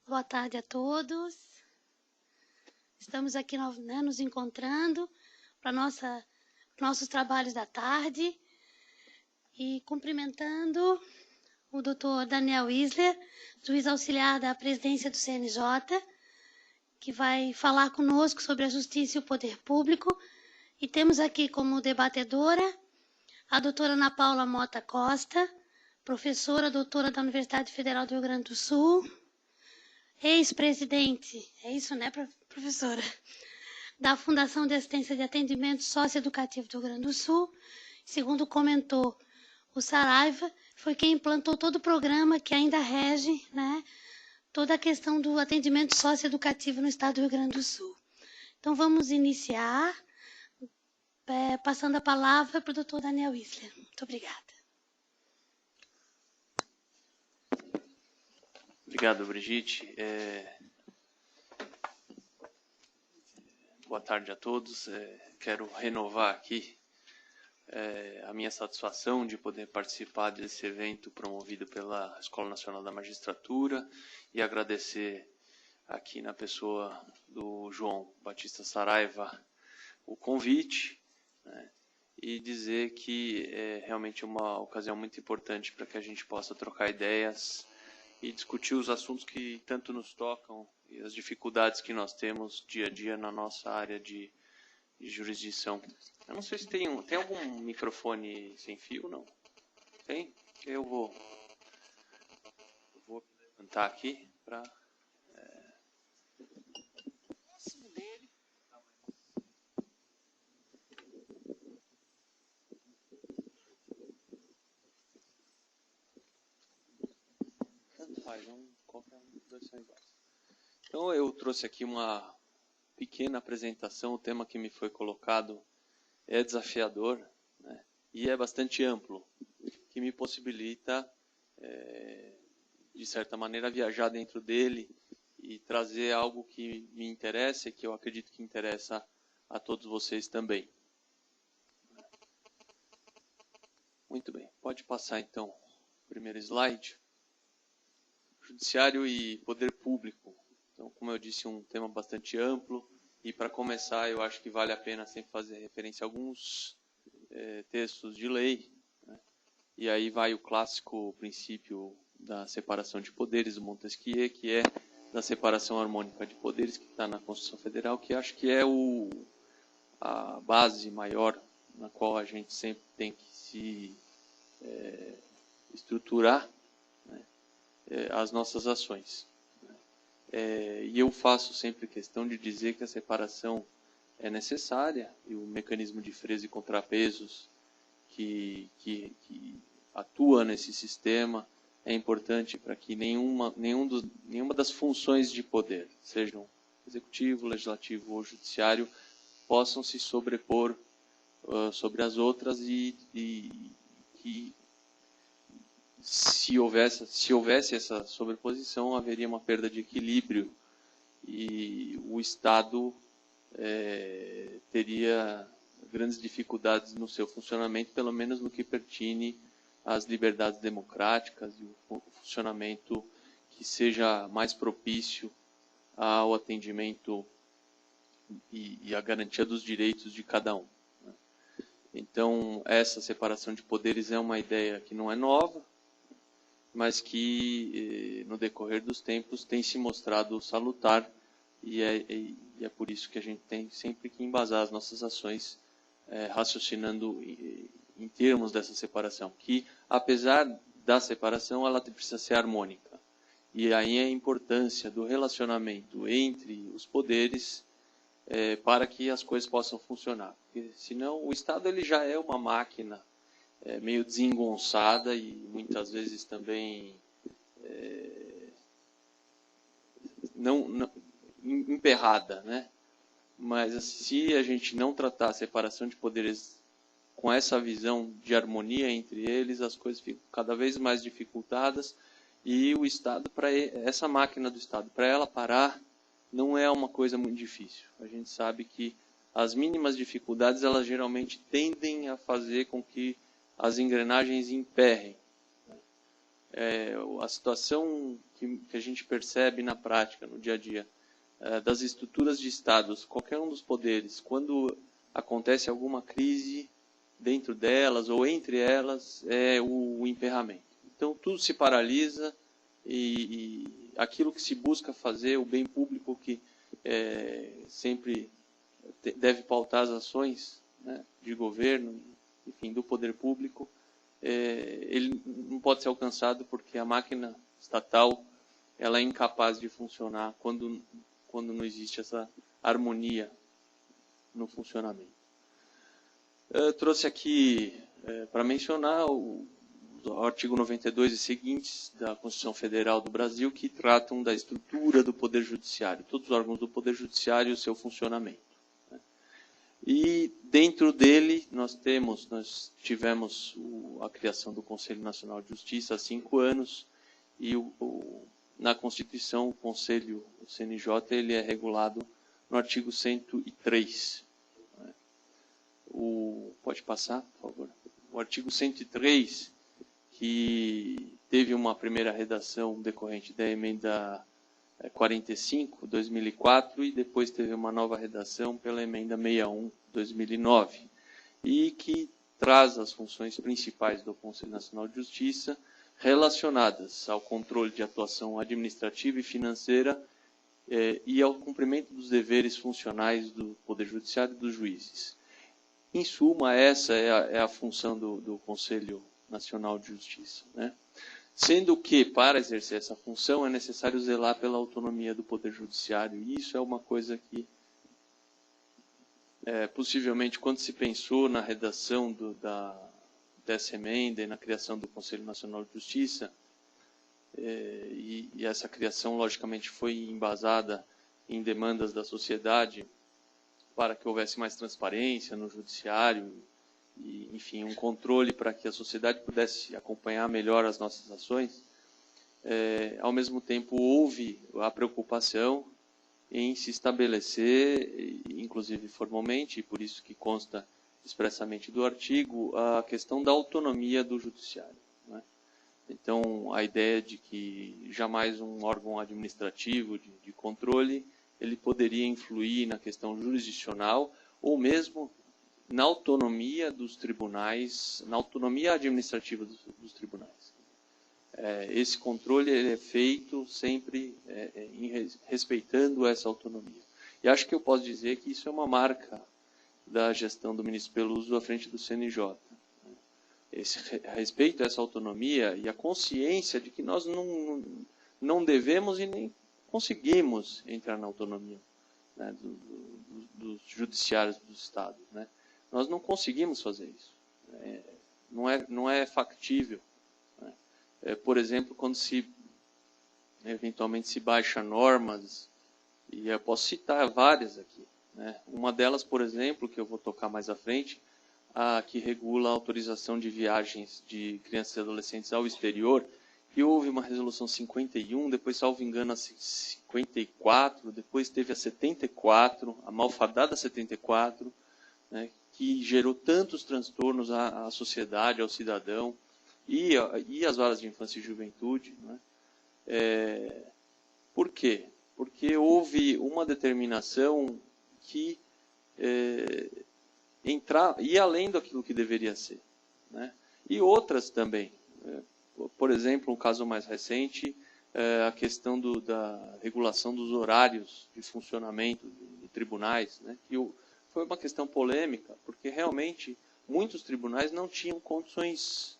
Boa tarde a todos. Estamos aqui, né, nos encontrando para nossos trabalhos da tarde e cumprimentando o Dr. Daniel Isler, juiz auxiliar da presidência do CNJ, que vai falar conosco sobre a justiça e o poder público. E temos aqui como debatedora a doutora Ana Paula Mota Costa, professora doutora da Universidade Federal do Rio Grande do Sul, ex-presidente, é isso, né, professora? Da Fundação de Assistência de Atendimento Socioeducativo do Rio Grande do Sul. Segundo comentou o Saraiva, foi quem implantou todo o programa que ainda rege, né, toda a questão do atendimento socioeducativo no estado do Rio Grande do Sul. Então, vamos iniciar, passando a palavra para o doutor Daniel Isler. Muito obrigada. Obrigado, Brigitte. Boa tarde a todos. Quero renovar aqui a minha satisfação de poder participar desse evento promovido pela Escola Nacional da Magistratura e agradecer aqui na pessoa do João Batista Saraiva o convite, né, e dizer que é realmente uma ocasião muito importante para que a gente possa trocar ideias e discutir os assuntos que tanto nos tocam e as dificuldades que nós temos dia a dia na nossa área de jurisdição. Eu não sei se tem algum microfone sem fio, não? Tem? Eu vou levantar aqui para... Qualquer um dos dois são iguais. Então, eu trouxe aqui uma pequena apresentação. O tema que me foi colocado é desafiador, né, e é bastante amplo, que me possibilita, de certa maneira, viajar dentro dele e trazer algo que me interessa e que eu acredito que interessa a todos vocês também. Muito bem, pode passar então o primeiro slide. Judiciário e poder público. Então, como eu disse, um tema bastante amplo. E para começar, eu acho que vale a pena sempre fazer referência a alguns textos de lei, né? E aí vai o clássico princípio da separação de poderes, do Montesquieu, que é da separação harmônica de poderes, que está na Constituição Federal, que acho que é a base maior na qual a gente sempre tem que se estruturar, né, as nossas ações. E eu faço sempre questão de dizer que a separação é necessária e o mecanismo de freios e contrapesos que atua nesse sistema é importante para que nenhuma das funções de poder, sejam executivo, legislativo ou judiciário, possam se sobrepor sobre as outras e que se houvesse essa sobreposição, haveria uma perda de equilíbrio e o Estado teria grandes dificuldades no seu funcionamento, pelo menos no que pertine às liberdades democráticas e o funcionamento que seja mais propício ao atendimento e à garantia dos direitos de cada um. Então, essa separação de poderes é uma ideia que não é nova, mas que, no decorrer dos tempos, tem se mostrado salutar, e é por isso que a gente tem sempre que embasar as nossas ações raciocinando em termos dessa separação, que, apesar da separação, ela precisa ser harmônica. E aí a importância do relacionamento entre os poderes para que as coisas possam funcionar. Porque, senão, o Estado ele já é uma máquina meio desengonçada e muitas vezes também não emperrada, né? Mas se a gente não tratar a separação de poderes com essa visão de harmonia entre eles, as coisas ficam cada vez mais dificultadas e o Estado, essa máquina do Estado, para ela parar, não é uma coisa muito difícil. A gente sabe que as mínimas dificuldades, elas geralmente tendem a fazer com que as engrenagens emperrem. A situação que a gente percebe na prática, no dia a dia, das estruturas de estados, qualquer um dos poderes, quando acontece alguma crise dentro delas ou entre elas, é o emperramento. Então, tudo se paralisa e aquilo que se busca fazer, o bem público que sempre deve pautar as ações, né, de governo, enfim, do poder público, ele não pode ser alcançado porque a máquina estatal ela é incapaz de funcionar quando não existe essa harmonia no funcionamento. Eu trouxe aqui para mencionar o artigo 92 e seguintes da Constituição Federal do Brasil, que tratam da estrutura do Poder Judiciário, todos os órgãos do Poder Judiciário e o seu funcionamento. E dentro dele nós tivemos a criação do Conselho Nacional de Justiça há 5 anos, e na Constituição o CNJ, ele é regulado no artigo 103. Pode passar, por favor. O artigo 103, que teve uma primeira redação decorrente da emenda 45, 2004, e depois teve uma nova redação pela emenda 61, 2009, e que traz as funções principais do Conselho Nacional de Justiça relacionadas ao controle de atuação administrativa e financeira e ao cumprimento dos deveres funcionais do Poder Judiciário e dos juízes. Em suma, essa é a função do Conselho Nacional de Justiça, né? Sendo que, para exercer essa função, é necessário zelar pela autonomia do Poder Judiciário. E isso é uma coisa que, possivelmente, quando se pensou na redação dessa emenda e na criação do Conselho Nacional de Justiça, e essa criação, logicamente, foi embasada em demandas da sociedade para que houvesse mais transparência no judiciário, e, enfim, um controle para que a sociedade pudesse acompanhar melhor as nossas ações. Ao mesmo tempo, houve a preocupação em se estabelecer, inclusive formalmente, e por isso que consta expressamente do artigo, a questão da autonomia do judiciário, né? Então, a ideia de que jamais um órgão administrativo de controle ele poderia influir na questão jurisdicional ou mesmo na autonomia dos tribunais, na autonomia administrativa dos tribunais. Esse controle ele é feito sempre respeitando essa autonomia. E acho que eu posso dizer que isso é uma marca da gestão do ministro Peluso à frente do CNJ. Esse respeito a essa autonomia e a consciência de que nós não devemos e nem conseguimos entrar na autonomia, né, dos judiciários dos estados, né? Nós não conseguimos fazer isso. Não é factível, né? Por exemplo, quando eventualmente se baixa normas, e eu posso citar várias aqui, né? Uma delas, por exemplo, que eu vou tocar mais à frente, a que regula a autorização de viagens de crianças e adolescentes ao exterior, e houve uma resolução 51, depois, salvo engano, a 54, depois teve a 74, a malfadada 74, né, que gerou tantos transtornos à sociedade, ao cidadão, e às varas de infância e juventude, né? Por quê? Porque houve uma determinação que ia além daquilo que deveria ser, né? E outras também. Por exemplo, um caso mais recente, a questão da regulação dos horários de funcionamento de tribunais, né? Que foi uma questão polêmica, porque realmente muitos tribunais não tinham condições,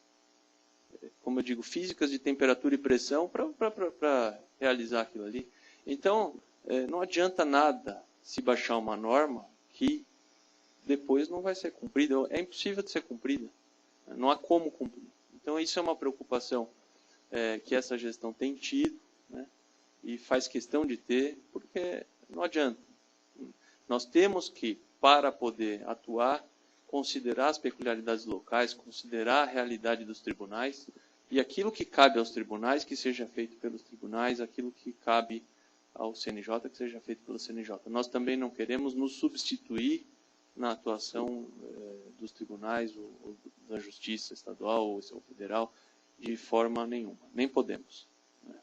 como eu digo, físicas de temperatura e pressão para realizar aquilo ali. Então, não adianta nada se baixar uma norma que depois não vai ser cumprida, é impossível de ser cumprida, não há como cumprir. Então, isso é uma preocupação que essa gestão tem tido, né, e faz questão de ter, porque não adianta. Nós temos que, para poder atuar, considerar as peculiaridades locais, considerar a realidade dos tribunais, e aquilo que cabe aos tribunais, que seja feito pelos tribunais, aquilo que cabe ao CNJ, que seja feito pelo CNJ. Nós também não queremos nos substituir na atuação dos tribunais, ou da Justiça Estadual ou federal, de forma nenhuma. Nem podemos, né?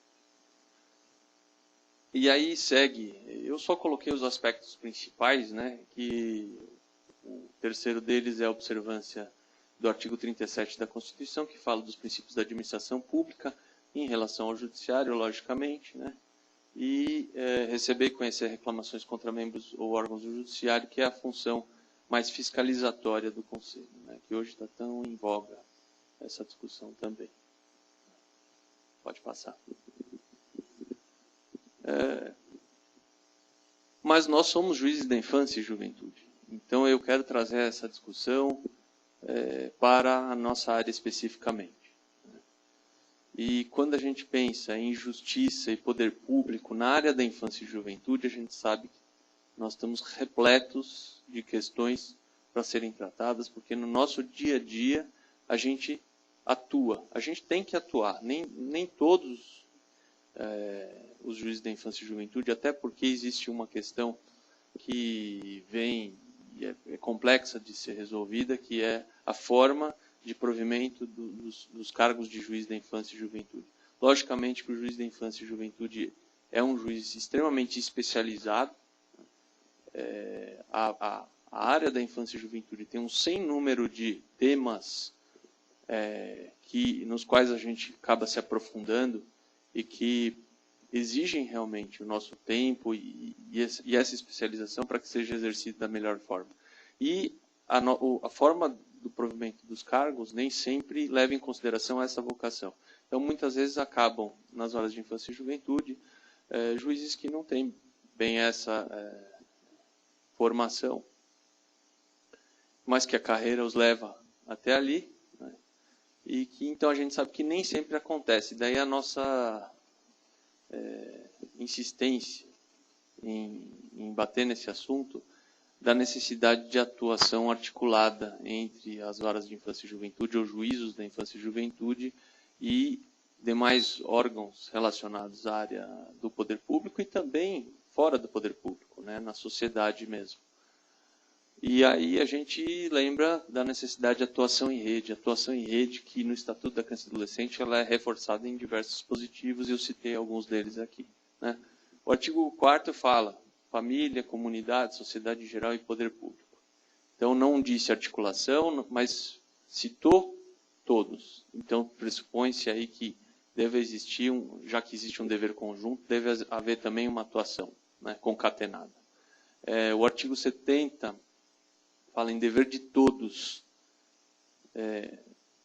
E aí segue, eu só coloquei os aspectos principais, né, que o terceiro deles é a observância do artigo 37 da Constituição, que fala dos princípios da administração pública em relação ao judiciário, logicamente, né, e receber e conhecer reclamações contra membros ou órgãos do judiciário, que é a função mais fiscalizatória do Conselho, né, que hoje está tão em voga essa discussão também. Pode passar. Mas nós somos juízes da infância e juventude. Então eu quero trazer essa discussão para a nossa área especificamente. E quando a gente pensa em justiça e poder público na área da infância e juventude, a gente sabe que nós estamos repletos de questões para serem tratadas, porque no nosso dia a dia a gente atua, a gente tem que atuar. Nem todos os juízes da infância e juventude, até porque existe uma questão que vem e é complexa de ser resolvida, que é a forma de provimento dos cargos de juiz da infância e juventude. Logicamente que o juiz da infância e juventude é um juiz extremamente especializado. A área da infância e juventude tem um sem número de temas nos quais a gente acaba se aprofundando e que exigem realmente o nosso tempo e essa especialização para que seja exercido da melhor forma. E a forma do provimento dos cargos nem sempre leva em consideração essa vocação. Então, muitas vezes acabam, nas horas de infância e juventude, juízes que não têm bem essa formação, mas que a carreira os leva até ali, né? E que então a gente sabe que nem sempre acontece. Daí a nossa insistência em bater nesse assunto da necessidade de atuação articulada entre as varas de infância e juventude, ou juízos da infância e juventude, e demais órgãos relacionados à área do poder público e também fora do poder público, né, na sociedade mesmo. E aí a gente lembra da necessidade de atuação em rede que no Estatuto da Criança e do Adolescente ela é reforçada em diversos dispositivos, e eu citei alguns deles aqui, né? O artigo 4º fala família, comunidade, sociedade em geral e poder público. Então não disse articulação, mas citou todos. Então pressupõe-se aí que deve existir, já que existe um dever conjunto, deve haver também uma atuação, né, concatenada. O artigo 70 fala em dever de todos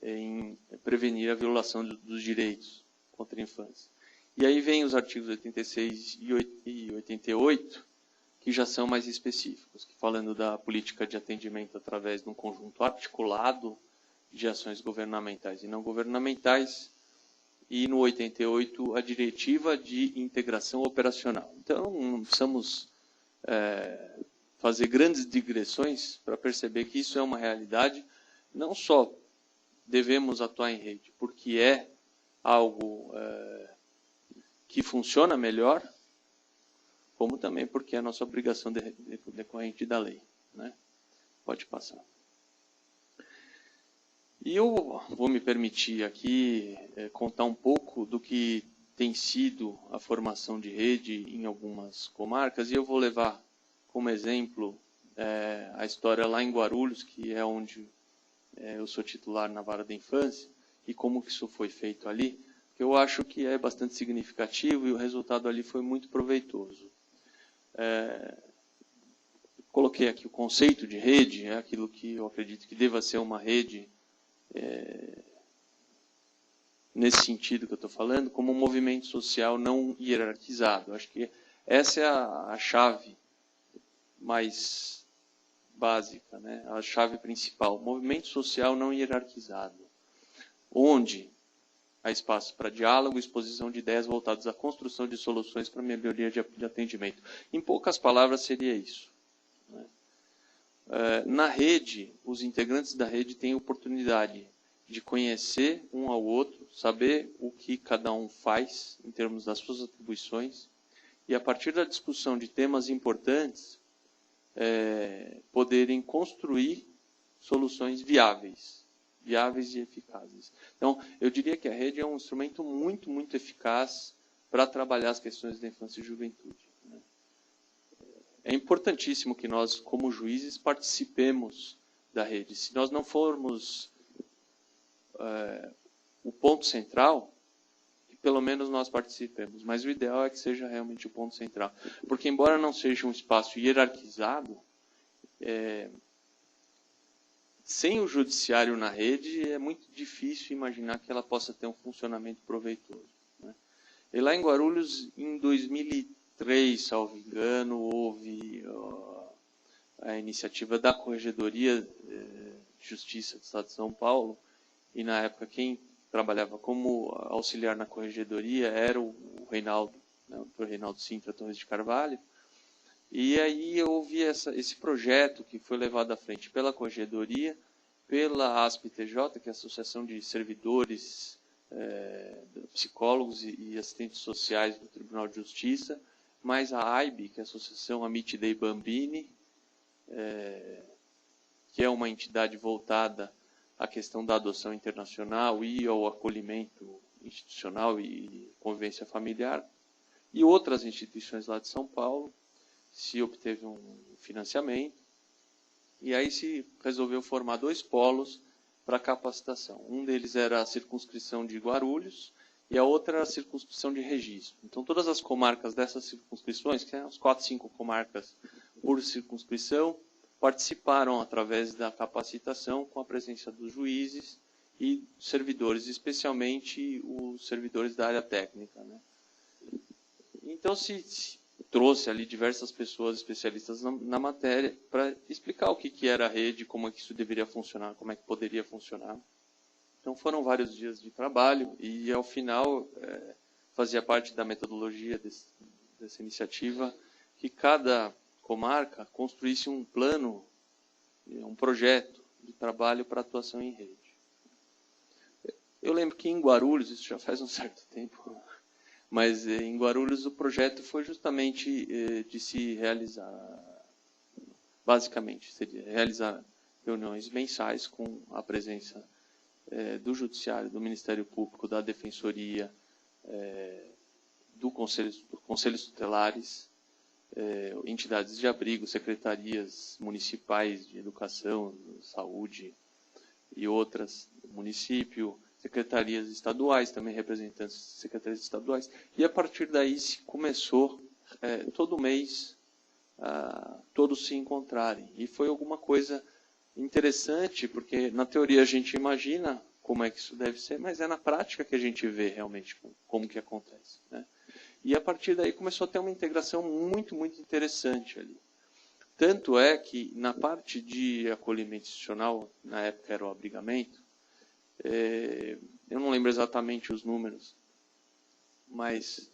em prevenir a violação dos direitos contra a infância. E aí vem os artigos 86 e 88, que já são mais específicos, falando da política de atendimento através de um conjunto articulado de ações governamentais e não governamentais, e no 88 a diretiva de integração operacional. Então, não precisamos fazer grandes digressões para perceber que isso é uma realidade. Não só devemos atuar em rede, porque é algo que funciona melhor, como também porque é a nossa obrigação decorrente da lei, né? Pode passar. E eu vou me permitir aqui contar um pouco do que tem sido a formação de rede em algumas comarcas, e eu vou levar como exemplo a história lá em Guarulhos, que é onde eu sou titular na vara da infância, e como que isso foi feito ali, que eu acho que é bastante significativo e o resultado ali foi muito proveitoso. Coloquei aqui o conceito de rede, é aquilo que eu acredito que deva ser uma rede, nesse sentido que eu estou falando, como um movimento social não hierarquizado. Acho que essa é a chave mais básica, né? A chave principal. Movimento social não hierarquizado, onde há espaço para diálogo e exposição de ideias voltadas à construção de soluções para a melhoria de atendimento. Em poucas palavras, seria isso, né? Na rede, os integrantes da rede têm oportunidade de conhecer um ao outro, saber o que cada um faz em termos das suas atribuições, e a partir da discussão de temas importantes, poderem construir soluções viáveis e eficazes. Então, eu diria que a rede é um instrumento muito, muito eficaz para trabalhar as questões da infância e juventude. É importantíssimo que nós, como juízes, participemos da rede. Se nós não formos o ponto central, que pelo menos nós participemos. Mas o ideal é que seja realmente o ponto central. Porque, embora não seja um espaço hierarquizado, sem o judiciário na rede, é muito difícil imaginar que ela possa ter um funcionamento proveitoso. Né? E lá em Guarulhos, em 2003, salvo engano, houve a iniciativa da Corregedoria de Justiça do Estado de São Paulo, e na época quem trabalhava como auxiliar na Corregedoria era o Reinaldo, né, o Dr. Reinaldo Sintra Torres de Carvalho, e aí houve esse projeto que foi levado à frente pela Corregedoria, pela ASP-TJ, que é a Associação de Servidores, Psicólogos e Assistentes Sociais do Tribunal de Justiça, mais a AIB, que é a Associação Amit Dei Bambini, que é uma entidade voltada à questão da adoção internacional e ao acolhimento institucional e convivência familiar, e outras instituições lá de São Paulo. Se obteve um financiamento, e aí se resolveu formar 2 polos para capacitação. Um deles era a circunscrição de Guarulhos, e a outra era a circunscrição de Registro. Então, todas as comarcas dessas circunscrições, que são as 4, 5 comarcas por circunscrição, participaram através da capacitação com a presença dos juízes e servidores, especialmente os servidores da área técnica. Né? Então, se trouxe ali diversas pessoas especialistas na matéria para explicar o que era a rede, como é que isso deveria funcionar, como é que poderia funcionar. Então foram vários dias de trabalho e ao final fazia parte da metodologia dessa iniciativa que cada comarca construísse um plano, um projeto de trabalho para atuação em rede. Eu lembro que em Guarulhos, isso já faz um certo tempo, mas em Guarulhos o projeto foi justamente de se realizar, basicamente, seria realizar reuniões mensais com a presença do Judiciário, do Ministério Público, da Defensoria, Conselhos Tutelares, entidades de abrigo, secretarias municipais de educação, saúde e outras do município, secretarias estaduais, também representantes de secretarias estaduais, e a partir daí se começou todo mês todos se encontrarem. E foi alguma coisa interessante, porque na teoria a gente imagina como é que isso deve ser, mas é na prática que a gente vê realmente como que acontece. Né? E a partir daí começou a ter uma integração muito, muito interessante ali. Tanto é que na parte de acolhimento institucional, na época era o abrigamento, eu não lembro exatamente os números, mas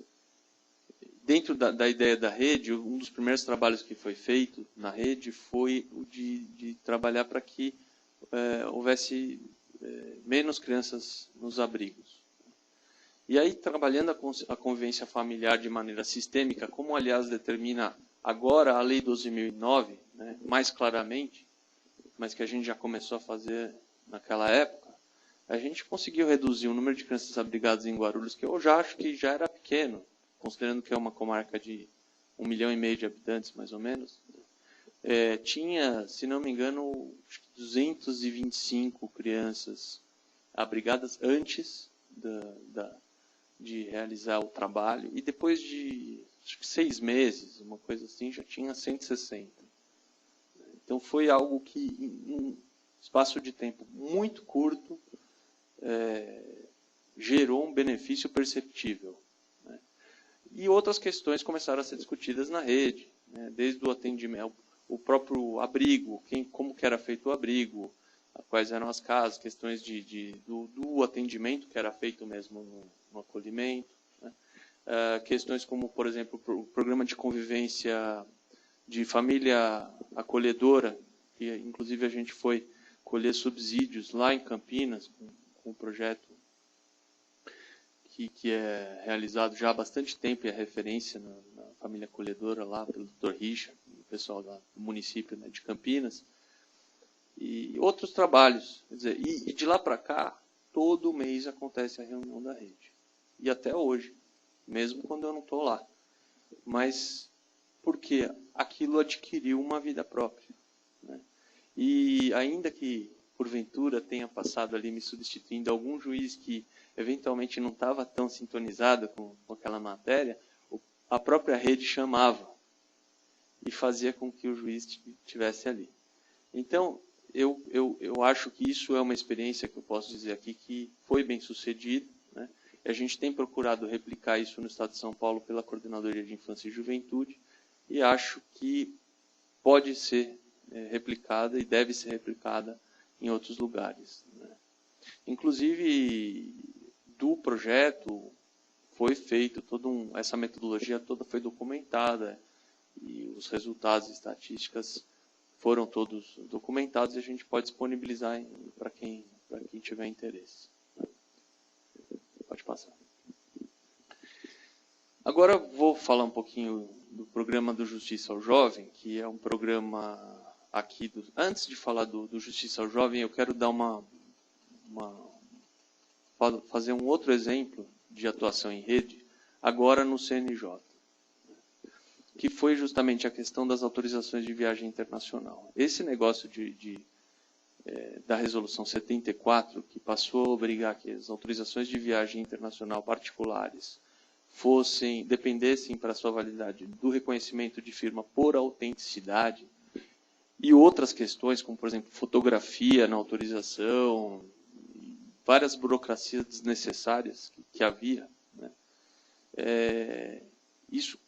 dentro da ideia da rede, um dos primeiros trabalhos que foi feito na rede foi o de trabalhar para que houvesse menos crianças nos abrigos. E aí, trabalhando a convivência familiar de maneira sistêmica, como, aliás, determina agora a Lei 12.009, né, mais claramente, mas que a gente já começou a fazer naquela época, a gente conseguiu reduzir o número de crianças abrigadas em Guarulhos, que eu já acho que já era pequeno, considerando que é uma comarca de 1,5 milhão de habitantes, mais ou menos. Tinha, se não me engano, 225 crianças abrigadas antes de realizar o trabalho, e depois de acho que 6 meses, uma coisa assim, já tinha 160. Então foi algo que, em um espaço de tempo muito curto, gerou um benefício perceptível. Né? E outras questões começaram a ser discutidas na rede, né? Desde o atendimento, o próprio abrigo, como que era feito o abrigo, quais eram as casas, questões do atendimento que era feito mesmo no acolhimento, né? Questões como, por exemplo, o programa de convivência de família acolhedora, que inclusive a gente foi colher subsídios lá em Campinas, com um projeto que é realizado já há bastante tempo e é referência na família acolhedora lá pelo Dr. Richard, o pessoal do município, né, de Campinas, e outros trabalhos. Quer dizer, e de lá para cá, todo mês acontece a reunião da rede. E até hoje. mesmo quando eu não estou lá. Mas porque aquilo adquiriu uma vida própria, né? E ainda que, porventura, tenha passado ali me substituindo algum juiz que eventualmente não estava tão sintonizado com aquela matéria, a própria rede chamava e fazia com que o juiz estivesse ali. Então, eu acho que isso é uma experiência que eu posso dizer aqui que foi bem sucedida, né? A gente tem procurado replicar isso no Estado de São Paulo pela Coordenadoria de Infância e Juventude e acho que pode ser replicada e deve ser replicada em outros lugares, né? Inclusive, do projeto foi feito essa metodologia toda foi documentada e os resultados estatísticas foram todos documentados e a gente pode disponibilizar para quem tiver interesse. Pode passar. Agora vou falar um pouquinho do programa do Justiça ao Jovem, que é um programa aqui antes de falar do Justiça ao Jovem, eu quero dar fazer um outro exemplo de atuação em rede, agora no CNJ, que foi justamente a questão das autorizações de viagem internacional. Esse negócio da Resolução 74, que passou a obrigar que as autorizações de viagem internacional particulares dependessem para sua validade do reconhecimento de firma por autenticidade, e outras questões, como, por exemplo, fotografia na autorização, várias burocracias desnecessárias que havia, né? Isso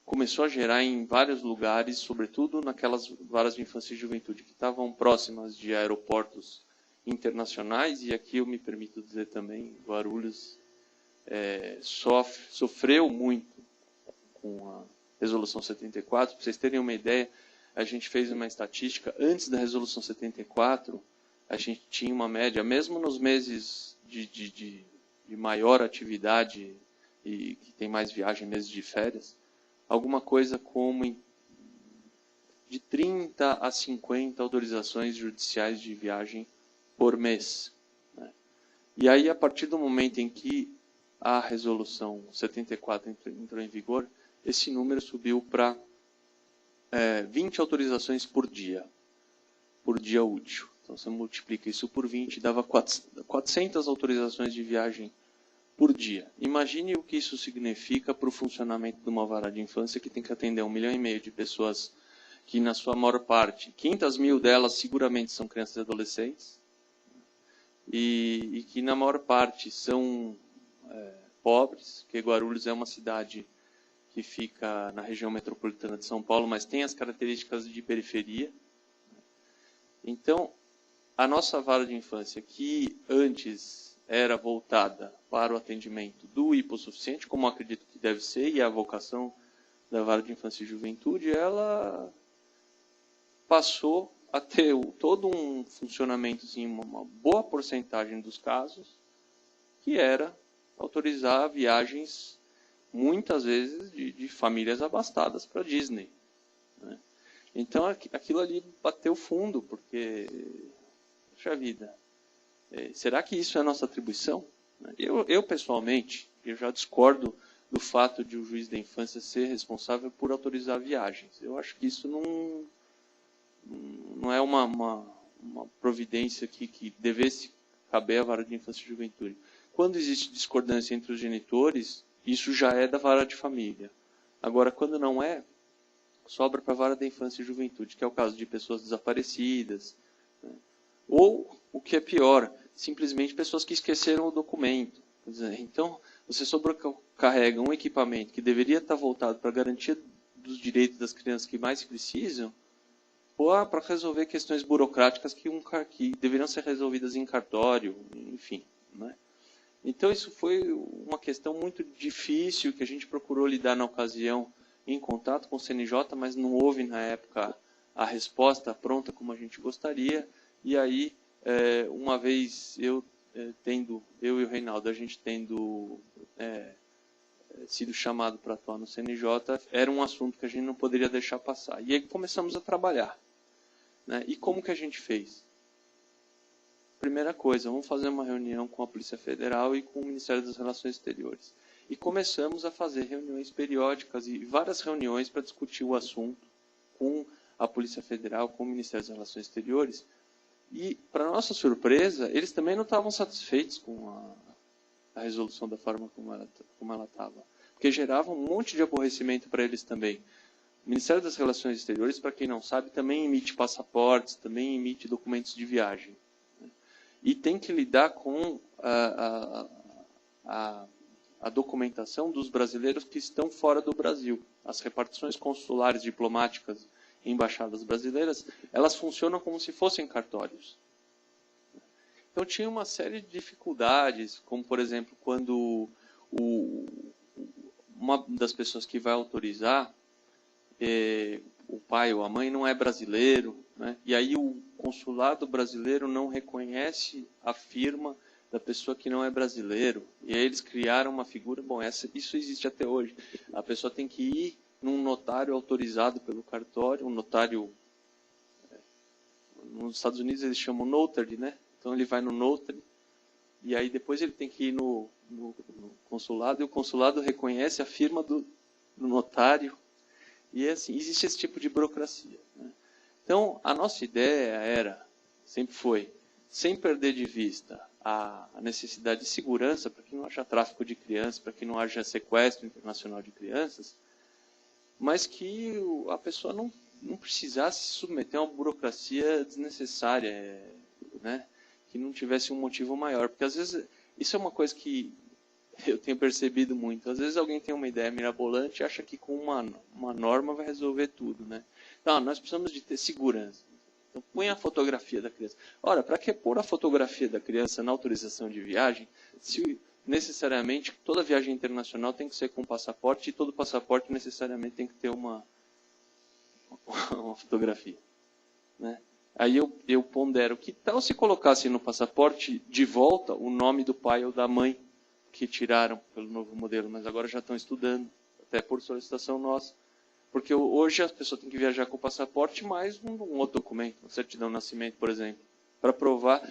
começou a gerar em vários lugares, sobretudo naquelas varas de infância e juventude que estavam próximas de aeroportos internacionais, e aqui eu me permito dizer também, Guarulhos sofreu muito com a Resolução 74. Para vocês terem uma ideia, a gente fez uma estatística, antes da Resolução 74, a gente tinha uma média, mesmo nos meses de maior atividade e que tem mais viagem, meses de férias, alguma coisa como de 30 a 50 autorizações judiciais de viagem por mês, né? E aí, a partir do momento em que a Resolução 74 entrou em vigor, esse número subiu para 20 autorizações por dia útil. Então, você multiplica isso por 20, dava 400 autorizações de viagem por dia. Imagine o que isso significa para o funcionamento de uma vara de infância que tem que atender 1,5 milhão de pessoas, que na sua maior parte, 500 mil delas seguramente são crianças e adolescentes, e que na maior parte são pobres, porque Guarulhos é uma cidade que fica na região metropolitana de São Paulo, mas tem as características de periferia. Então, a nossa vara de infância, que antes era voltada para o atendimento do hipossuficiente, como eu acredito que deve ser, e a vocação da vara de infância e juventude, ela passou a ter todo um funcionamento, assim, uma boa porcentagem dos casos, que era autorizar viagens, muitas vezes, de famílias abastadas para a Disney, né? Então, aquilo ali bateu fundo, porque, puxa vida, será que isso é a nossa atribuição? Eu, pessoalmente, eu já discordo do fato de o juiz da infância ser responsável por autorizar viagens. Eu acho que isso não é uma providência que devesse caber à vara de infância e juventude. Quando existe discordância entre os genitores, isso já é da vara de família. Agora, quando não é, sobra para a vara da infância e juventude, que é o caso de pessoas desaparecidas, né? Ou, o que é pior, simplesmente pessoas que esqueceram o documento. Quer dizer, então, você sobrecarrega um equipamento que deveria estar voltado para a garantia dos direitos das crianças que mais precisam, ou para resolver questões burocráticas que deveriam ser resolvidas em cartório, enfim, né? Então, isso foi uma questão muito difícil que a gente procurou lidar na ocasião em contato com o CNJ, mas não houve, na época, a resposta pronta como a gente gostaria. E aí, uma vez eu e o Reinaldo, a gente tendo sido chamado para atuar no CNJ, era um assunto que a gente não poderia deixar passar. E aí começamos a trabalhar, né? E como que a gente fez? Primeira coisa, vamos fazer uma reunião com a Polícia Federal e com o Ministério das Relações Exteriores. e começamos a fazer reuniões periódicas e várias reuniões para discutir o assunto com a Polícia Federal, com o Ministério das Relações Exteriores. E, para nossa surpresa, eles também não estavam satisfeitos com a resolução da forma como ela estava, porque gerava um monte de aborrecimento para eles também. O Ministério das Relações Exteriores, para quem não sabe, também emite passaportes, também emite documentos de viagem. E tem que lidar com a documentação dos brasileiros que estão fora do Brasil. As repartições consulares, diplomáticas e embaixadas brasileiras, elas funcionam como se fossem cartórios. Então tinha uma série de dificuldades, como por exemplo, quando uma das pessoas que vai autorizar, o pai ou a mãe não é brasileiro, né? E aí o consulado brasileiro não reconhece a firma da pessoa que não é brasileiro. E aí eles criaram uma figura, bom, isso existe até hoje. A pessoa tem que ir num notário autorizado pelo cartório, um notário, nos Estados Unidos eles chamam notary, né? Então ele vai no notary, e aí depois ele tem que ir no consulado, e o consulado reconhece a firma do notário, e assim, existe esse tipo de burocracia, né? Então, a nossa ideia sempre foi, sem perder de vista a necessidade de segurança, para que não haja tráfico de crianças, para que não haja sequestro internacional de crianças, mas que a pessoa não precisasse se submeter a uma burocracia desnecessária, né? Que não tivesse um motivo maior. Porque, às vezes, isso é uma coisa que eu tenho percebido muito. Às vezes alguém tem uma ideia mirabolante e acha que com uma norma vai resolver tudo, né? Não, nós precisamos de ter segurança. Então, põe a fotografia da criança. Ora, para que pôr a fotografia da criança na autorização de viagem, se necessariamente toda viagem internacional tem que ser com passaporte e todo passaporte necessariamente tem que ter uma fotografia, né? Aí eu pondero, que tal se colocasse no passaporte de volta o nome do pai ou da mãe que tiraram pelo novo modelo, mas agora já estão estudando, até por solicitação nossa. Porque hoje a pessoa tem que viajar com o passaporte mais um outro documento, uma certidão de nascimento, por exemplo, para provar,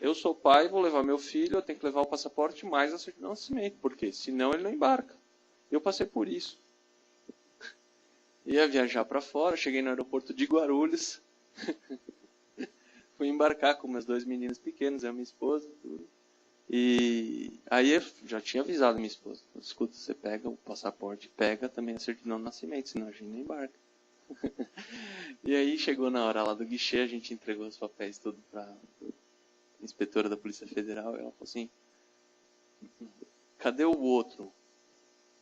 eu sou pai, vou levar meu filho, eu tenho que levar o passaporte mais a certidão de nascimento, porque senão ele não embarca. Eu passei por isso. Ia viajar para fora, cheguei no aeroporto de Guarulhos, fui embarcar com meus 2 meninos pequenos, eu e minha esposa, tudo. E aí eu já tinha avisado minha esposa, escuta, você pega o passaporte, pega também a certidão de nascimento, senão a gente não embarca. E aí chegou na hora lá do guichê, a gente entregou os papéis tudo para a inspetora da Polícia Federal, e ela falou assim, cadê o outro?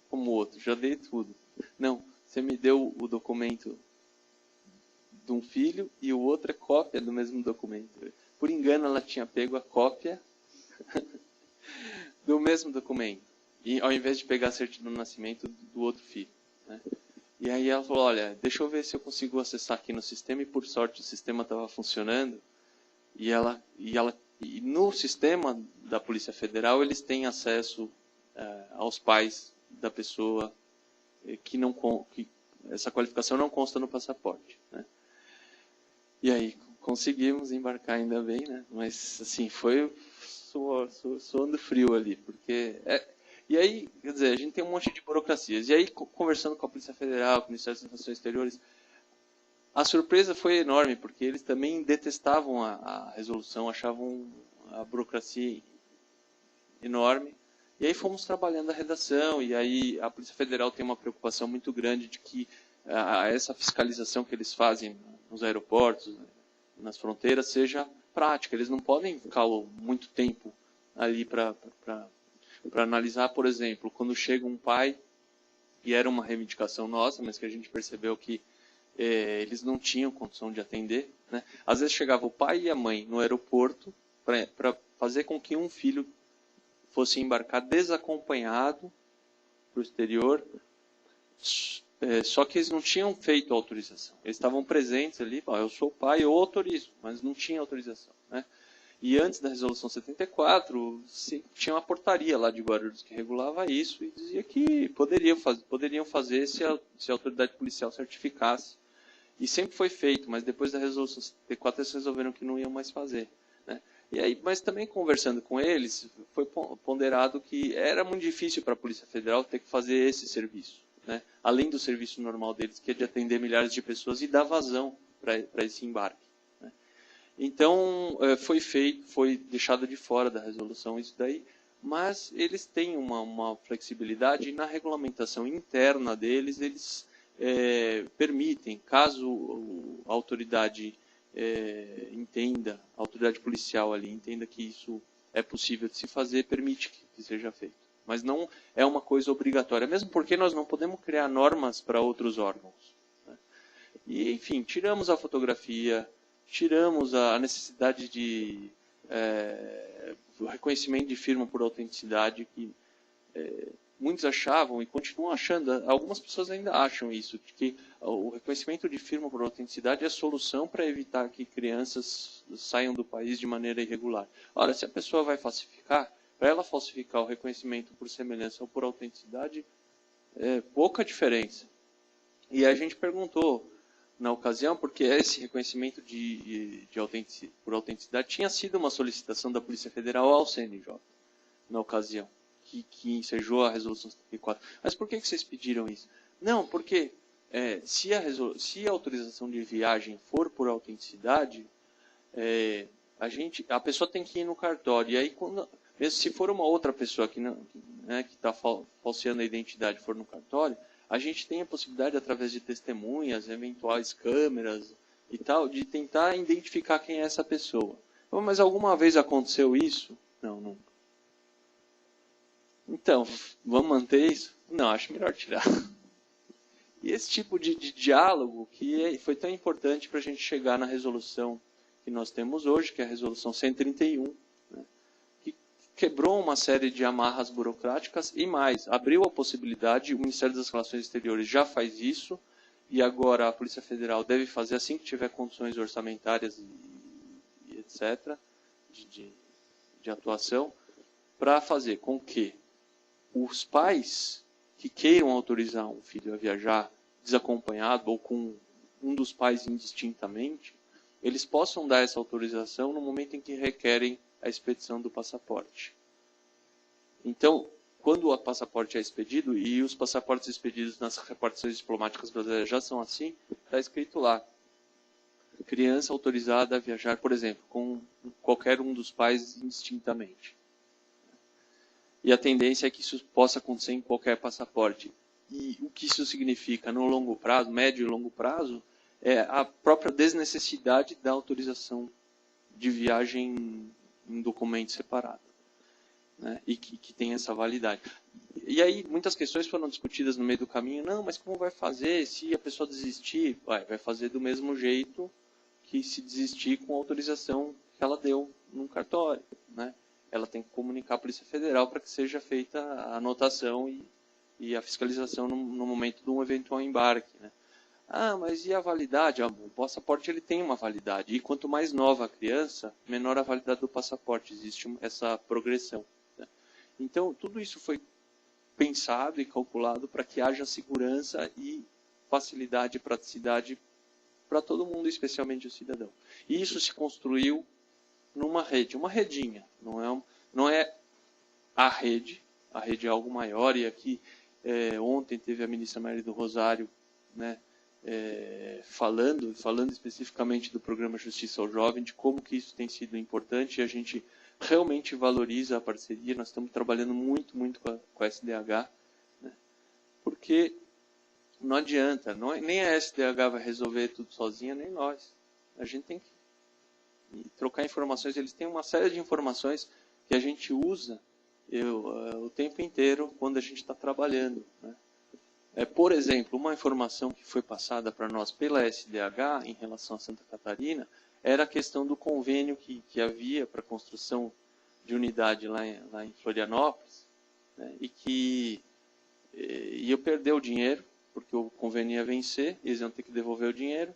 Como o outro? Já dei tudo. Não, você me deu o documento de um filho e o outro é cópia do mesmo documento. Por engano, ela tinha pego a cópia do mesmo documento, e ao invés de pegar a certidão de nascimento do outro filho, né? E aí ela falou, olha, deixa eu ver se eu consigo acessar aqui no sistema, e por sorte o sistema estava funcionando, e no sistema da Polícia Federal eles têm acesso aos pais da pessoa que essa qualificação não consta no passaporte, né? E aí conseguimos embarcar, ainda bem, né? Mas assim, foi suando frio ali, porque e aí, quer dizer, a gente tem um monte de burocracias. E aí, conversando com a Polícia Federal, com o Ministério das Relações Exteriores, a surpresa foi enorme, porque eles também detestavam a resolução, achavam a burocracia enorme. E aí fomos trabalhando a redação, e aí a Polícia Federal tem uma preocupação muito grande de que essa fiscalização que eles fazem nos aeroportos, nas fronteiras, seja prática. Eles não podem ficar muito tempo ali para analisar, por exemplo, quando chega um pai, e era uma reivindicação nossa, mas que a gente percebeu que eles não tinham condição de atender, né? Às vezes chegava o pai e a mãe no aeroporto para fazer com que um filho fosse embarcar desacompanhado para o exterior, só que eles não tinham feito a autorização. Eles estavam presentes ali, eu sou pai, eu autorizo, mas não tinha autorização, né? E antes da Resolução 74, tinha uma portaria lá de Guarulhos que regulava isso e dizia que poderiam fazer se a autoridade policial certificasse. E sempre foi feito, mas depois da Resolução 74 eles resolveram que não iam mais fazer, né? E aí, mas também conversando com eles, foi ponderado que era muito difícil para a Polícia Federal ter que fazer esse serviço, né? Além do serviço normal deles, que é de atender milhares de pessoas e dar vazão para esse embarque, né? Então, foi deixado de fora da resolução isso daí, mas eles têm uma flexibilidade e na regulamentação interna deles, eles permitem, caso a autoridade entenda, a autoridade policial ali entenda que isso é possível de se fazer, permite que seja feito. Mas não é uma coisa obrigatória, mesmo porque nós não podemos criar normas para outros órgãos, né? E, enfim, tiramos a fotografia, tiramos a necessidade de reconhecimento de firma por autenticidade, que muitos achavam e continuam achando, algumas pessoas ainda acham isso, de que o reconhecimento de firma por autenticidade é a solução para evitar que crianças saiam do país de maneira irregular. Ora, se a pessoa vai falsificar, para ela falsificar o reconhecimento por semelhança ou por autenticidade, é pouca diferença. E a gente perguntou na ocasião, porque esse reconhecimento por autenticidade tinha sido uma solicitação da Polícia Federal ao CNJ, na ocasião, que ensejou a Resolução 74. Mas por que vocês pediram isso? Não, porque se a autorização de viagem for por autenticidade, a pessoa tem que ir no cartório. E aí, mesmo se for uma outra pessoa que está falseando a identidade for no cartório, a gente tem a possibilidade, através de testemunhas, eventuais câmeras e tal, de tentar identificar quem é essa pessoa. Mas alguma vez aconteceu isso? Não, nunca. Então, vamos manter isso? Não, acho melhor tirar. E esse tipo de diálogo que foi tão importante para a gente chegar na resolução que nós temos hoje, que é a resolução 131, né, que quebrou uma série de amarras burocráticas e mais, abriu a possibilidade, o Ministério das Relações Exteriores já faz isso, e agora a Polícia Federal deve fazer assim que tiver condições orçamentárias e etc., de atuação, para fazer com que os pais que queiram autorizar um filho a viajar desacompanhado ou com um dos pais indistintamente, eles possam dar essa autorização no momento em que requerem a expedição do passaporte. Então, quando o passaporte é expedido, e os passaportes expedidos nas repartições diplomáticas brasileiras já são assim, está escrito lá, criança autorizada a viajar, por exemplo, com qualquer um dos pais indistintamente. E a tendência é que isso possa acontecer em qualquer passaporte. E o que isso significa no longo prazo, médio e longo prazo, é a própria desnecessidade da autorização de viagem em documento separado, né? E que tem essa validade. E aí muitas questões foram discutidas no meio do caminho. Não, mas como vai fazer se a pessoa desistir? Vai fazer do mesmo jeito que se desistir com a autorização que ela deu num cartório, né? Ela tem que comunicar à Polícia Federal para que seja feita a anotação e a fiscalização no momento de um eventual embarque, né? Ah, mas e a validade? O passaporte ele tem uma validade. E quanto mais nova a criança, menor a validade do passaporte. Existe essa progressão, né? Então, tudo isso foi pensado e calculado para que haja segurança e facilidade e praticidade para todo mundo, especialmente o cidadão. E isso se construiu numa rede, uma redinha, não é a rede é algo maior, e aqui ontem teve a ministra Maria do Rosário, né, falando especificamente do programa Justiça ao Jovem, de como que isso tem sido importante, e a gente realmente valoriza a parceria. Nós estamos trabalhando muito com a SDH, né, porque não adianta, nem a SDH vai resolver tudo sozinha, nem nós. A gente tem que trocar informações. Eles têm uma série de informações que a gente usa o tempo inteiro quando a gente está trabalhando, né? Por exemplo, uma informação que foi passada para nós pela SDH em relação a Santa Catarina era a questão do convênio que havia para a construção de unidade lá em Florianópolis, né? E que ia perder o dinheiro, porque o convênio ia vencer, eles iam ter que devolver o dinheiro,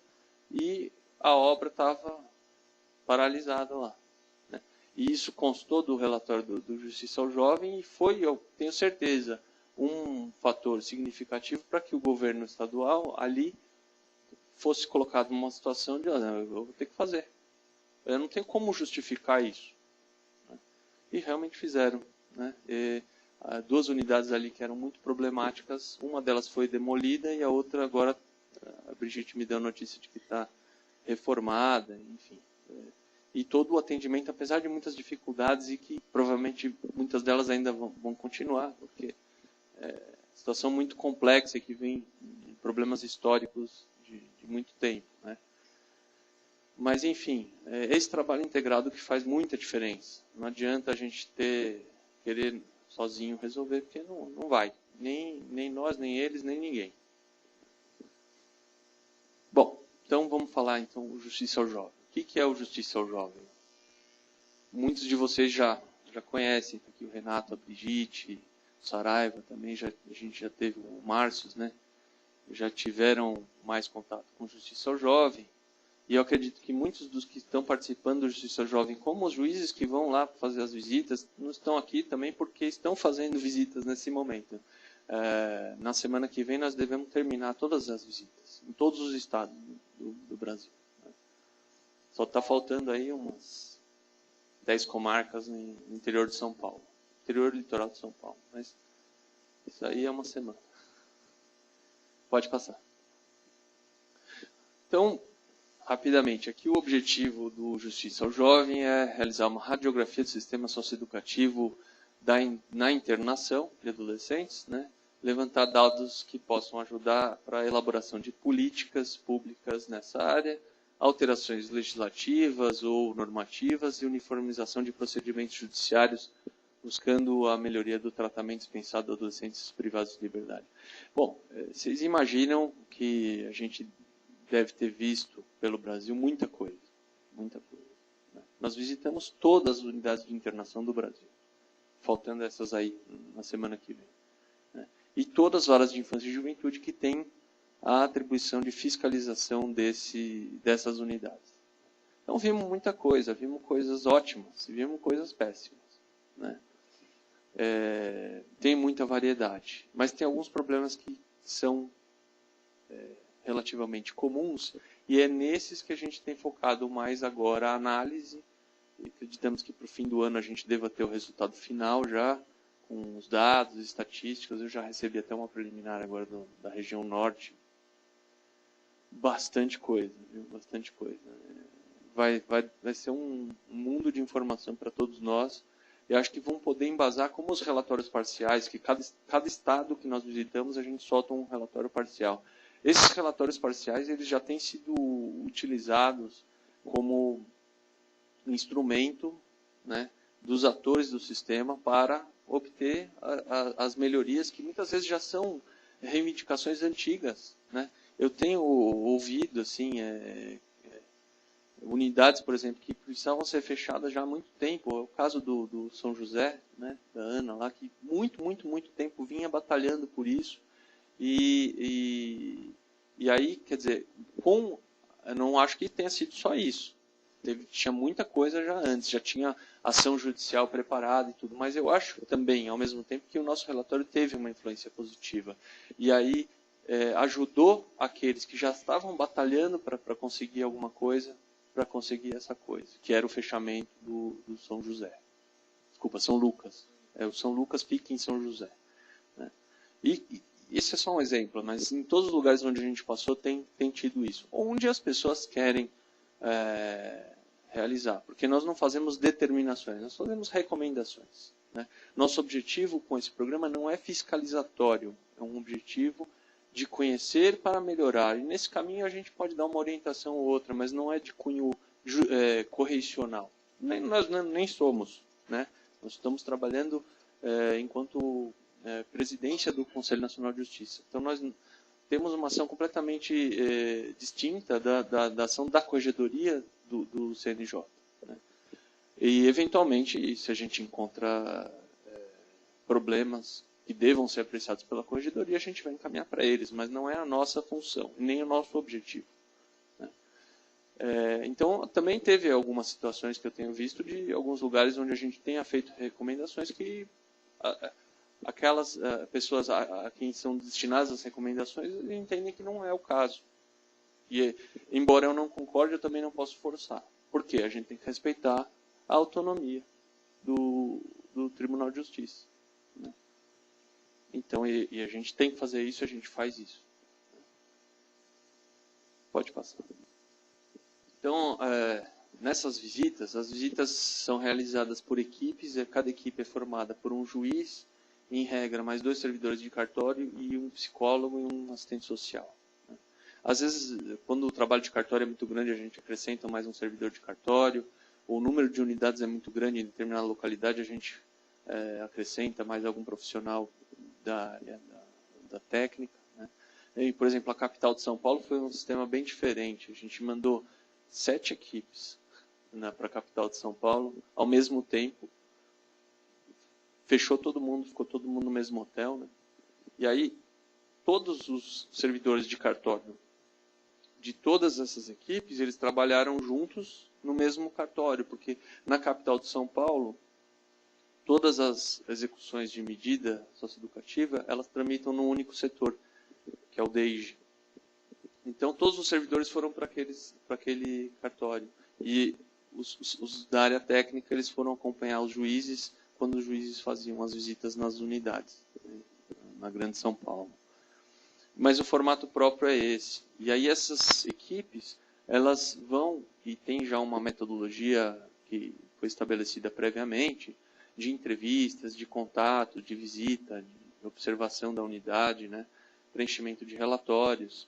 e a obra estava paralisada lá, né? E isso constou do relatório do Justiça ao Jovem e foi, eu tenho certeza, um fator significativo para que o governo estadual ali fosse colocado numa situação de, eu vou ter que fazer. Eu não tenho como justificar isso. E realmente fizeram, né? Duas unidades ali que eram muito problemáticas, uma delas foi demolida e a outra agora, a Brigitte me deu a notícia de que está reformada, enfim. E todo o atendimento, apesar de muitas dificuldades e que provavelmente muitas delas ainda vão continuar, porque situação muito complexa que vem de problemas históricos de muito tempo, né? Mas, enfim, é esse trabalho integrado que faz muita diferença. Não adianta a gente querer sozinho resolver, porque não vai. Nem nós, nem eles, nem ninguém. Bom, então vamos falar então Justiça ao Jovem. O que é o Justiça ao Jovem? Muitos de vocês já conhecem, aqui o Renato, a Brigitte, o Saraiva também, a gente já teve o Márcio, né? Já tiveram mais contato com Justiça ao Jovem. E eu acredito que muitos dos que estão participando do Justiça Jovem, como os juízes que vão lá fazer as visitas, não estão aqui também porque estão fazendo visitas nesse momento. Na semana que vem nós devemos terminar todas as visitas, em todos os estados do Brasil. Só está faltando aí umas 10 comarcas no interior de São Paulo, interior litoral de São Paulo. Mas isso aí é uma semana. Pode passar. Então, rapidamente, aqui o objetivo do Justiça ao Jovem é realizar uma radiografia do sistema socioeducativo na internação de adolescentes, né? Levantar dados que possam ajudar para a elaboração de políticas públicas nessa área, alterações legislativas ou normativas e uniformização de procedimentos judiciários, buscando a melhoria do tratamento dispensado a adolescentes privados de liberdade. Bom, vocês imaginam que a gente deve ter visto pelo Brasil muita coisa, né? Nós visitamos todas as unidades de internação do Brasil, faltando essas aí na semana que vem, né? E todas as varas de infância e juventude que têm a atribuição de fiscalização dessas unidades. Então vimos muita coisa, vimos coisas ótimas, vimos coisas péssimas, né? Tem muita variedade, mas tem alguns problemas que são relativamente comuns, e é nesses que a gente tem focado mais agora a análise, e acreditamos que para o fim do ano a gente deva ter o resultado final já, com os dados, estatísticas. Eu já recebi até uma preliminar agora da região norte. Bastante coisa, viu? Bastante coisa. Vai ser um mundo de informação para todos nós. Eu acho que vão poder embasar como os relatórios parciais, que cada estado que nós visitamos a gente solta um relatório parcial. Esses relatórios parciais eles já têm sido utilizados como instrumento, né, dos atores do sistema para obter as melhorias que muitas vezes já são reivindicações antigas, né? Eu tenho ouvido assim, unidades, por exemplo, que precisavam ser fechadas já há muito tempo. É o caso do São José, né, da Ana lá, que muito tempo vinha batalhando por isso. E aí, quer dizer, eu não acho que tenha sido só isso. Tinha muita coisa já antes, já tinha ação judicial preparada e tudo, mas eu acho também, ao mesmo tempo, que o nosso relatório teve uma influência positiva. E aí ajudou aqueles que já estavam batalhando para conseguir alguma coisa, para conseguir essa coisa, que era o fechamento do São José. Desculpa, São Lucas. O São Lucas fica em São José, né? E esse é só um exemplo, mas em todos os lugares onde a gente passou tem tido isso. Onde as pessoas querem realizar, porque nós não fazemos determinações, nós fazemos recomendações, né? Nosso objetivo com esse programa não é fiscalizatório, é um objetivo de conhecer para melhorar. E nesse caminho a gente pode dar uma orientação ou outra, mas não é de cunho correcional. Nós nem somos, né? Nós estamos trabalhando enquanto presidência do Conselho Nacional de Justiça. Então nós temos uma ação completamente distinta da ação da corregedoria do CNJ, né? E eventualmente, se a gente encontra problemas que devam ser apreciados pela corregedoria, a gente vai encaminhar para eles, mas não é a nossa função, nem o nosso objetivo, né? Então, também teve algumas situações que eu tenho visto de alguns lugares onde a gente tenha feito recomendações que aquelas pessoas a quem são destinadas as recomendações entendem que não é o caso. E, embora eu não concorde, eu também não posso forçar. Por quê? A gente tem que respeitar a autonomia, do Tribunal de Justiça. Né? Então, e a gente tem que fazer isso, a gente faz isso. Pode passar. Então, nessas visitas, as visitas são realizadas por equipes, e cada equipe é formada por um juiz, em regra, mais 2 servidores de cartório e um psicólogo e um assistente social. Né? Às vezes, quando o trabalho de cartório é muito grande, a gente acrescenta mais um servidor de cartório, ou o número de unidades é muito grande em determinada localidade, a gente acrescenta mais algum profissional da área da técnica. Né? E, por exemplo, a capital de São Paulo foi um sistema bem diferente. A gente mandou 7 equipes para a capital de São Paulo, ao mesmo tempo, fechou todo mundo, ficou todo mundo no mesmo hotel, né? E aí, todos os servidores de cartório de todas essas equipes, eles trabalharam juntos no mesmo cartório, porque na capital de São Paulo, todas as execuções de medida socioeducativa, elas tramitam num único setor, que é o DEIJ. Então, todos os servidores foram para aquele cartório. E os da área técnica, eles foram acompanhar os juízes quando os juízes faziam as visitas nas unidades, né, na Grande São Paulo. Mas o formato próprio é esse. E aí essas equipes, elas vão, e tem já uma metodologia que foi estabelecida previamente, de entrevistas, de contato, de visita, de observação da unidade, né, preenchimento de relatórios,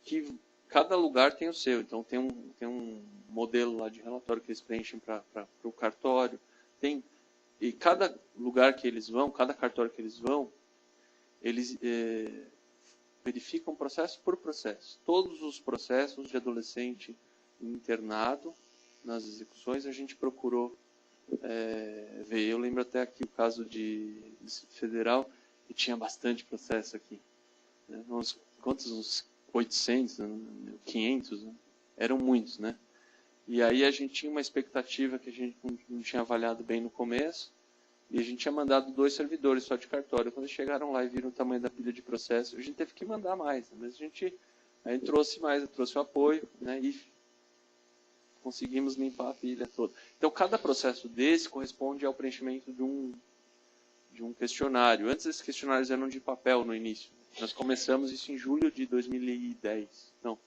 que cada lugar tem o seu. Então, tem um modelo lá de relatório que eles preenchem para o cartório. E cada lugar que eles vão, cada cartório que eles vão, eles verificam processo por processo. Todos os processos de adolescente internado nas execuções, a gente procurou ver. Eu lembro até aqui o caso de Federal, que tinha bastante processo aqui. Né? Uns 800, 500, né? Eram muitos, né? E aí a gente tinha uma expectativa que a gente não tinha avaliado bem no começo, e a gente tinha mandado 2 servidores só de cartório. Quando eles chegaram lá e viram o tamanho da pilha de processo, a gente teve que mandar mais, né? Mas a gente aí trouxe mais, trouxe o apoio, né? E conseguimos limpar a pilha toda. Então, cada processo desse corresponde ao preenchimento de um questionário. Antes, esses questionários eram de papel no início. Nós começamos isso em julho de 2010. Não,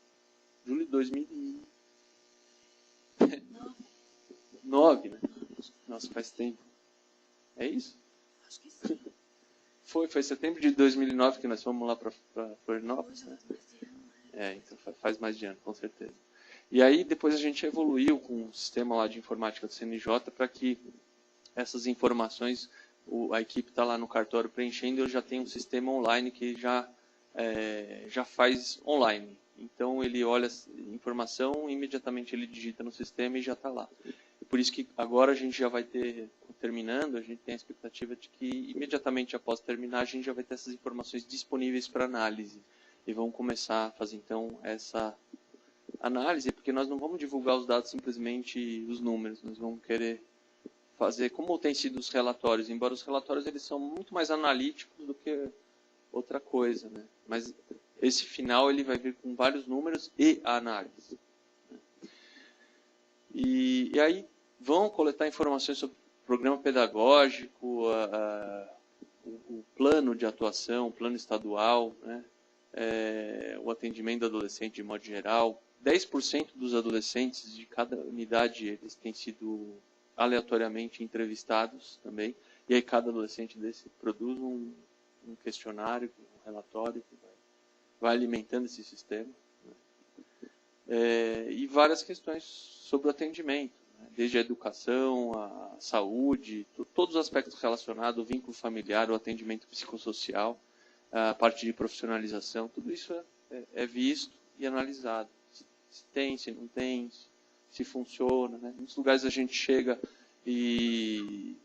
julho de 2009, né? Nossa, faz tempo. É isso? Acho que sim. Foi setembro de 2009 que nós fomos lá para Florianópolis, né? Então faz mais de ano, com certeza. E aí depois a gente evoluiu com o sistema lá de informática do CNJ para que essas informações, a equipe está lá no cartório preenchendo, eu já tenho um sistema online que já faz online. Então ele olha a informação, imediatamente ele digita no sistema e já está lá. Por isso que agora a gente já vai ter, terminando, a gente tem a expectativa de que imediatamente após terminar a gente já vai ter essas informações disponíveis para análise. E vamos começar a fazer então essa análise, porque nós não vamos divulgar os dados simplesmente os números, nós vamos querer fazer como tem sido os relatórios, embora os relatórios eles são muito mais analíticos do que outra coisa, né? Mas esse final ele vai vir com vários números e a análise. E aí vão coletar informações sobre o programa pedagógico, o plano de atuação, o plano estadual, né? O atendimento do adolescente de modo geral. 10% dos adolescentes de cada unidade eles têm sido aleatoriamente entrevistados também. E aí cada adolescente desse produz um questionário, um relatório que vai alimentando esse sistema. E várias questões sobre o atendimento, né? Desde a educação, a saúde, todos os aspectos relacionados, o vínculo familiar, o atendimento psicossocial, a parte de profissionalização, tudo isso é visto e analisado. Se tem, se não tem, se funciona. Né? Em muitos lugares a gente chega e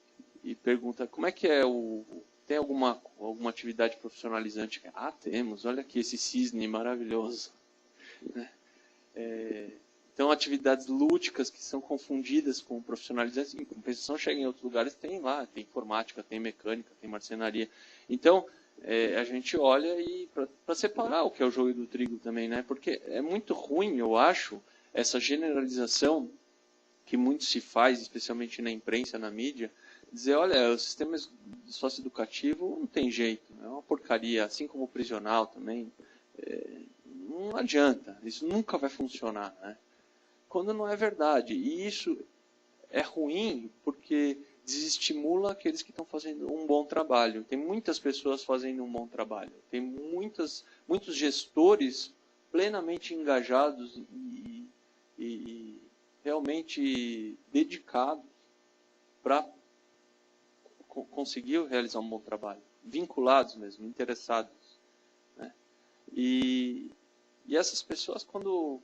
pergunta como é que é tem alguma atividade profissionalizante? Temos, olha aqui esse cisne maravilhoso. Né? Então, atividades lúdicas que são confundidas com profissionalizantes, em compensação, chega em outros lugares, tem lá, tem informática, tem mecânica, tem marcenaria. Então, a gente olha e para separar o que é o joio do trigo também, né? Porque é muito ruim, eu acho, essa generalização que muito se faz, especialmente na imprensa, na mídia, dizer, olha, o sistema socioeducativo não tem jeito, é uma porcaria, assim como o prisional também, não adianta, isso nunca vai funcionar, né? Quando não é verdade. E isso é ruim porque desestimula aqueles que estão fazendo um bom trabalho. Tem muitas pessoas fazendo um bom trabalho, tem muitos gestores plenamente engajados e realmente dedicados para conseguir realizar um bom trabalho, vinculados mesmo, interessados, né? E essas pessoas, quando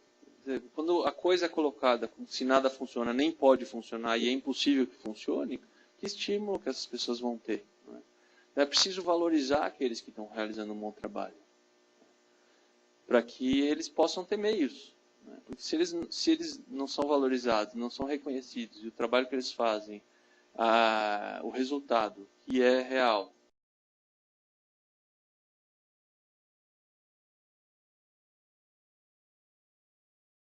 a coisa é colocada como se nada funciona, nem pode funcionar e é impossível que funcione, que estímulo que essas pessoas vão ter, né? É preciso valorizar aqueles que estão realizando um bom trabalho, para que eles possam ter meios, né? Porque se eles não são valorizados, não são reconhecidos, e o trabalho que eles fazem, o resultado, que é real,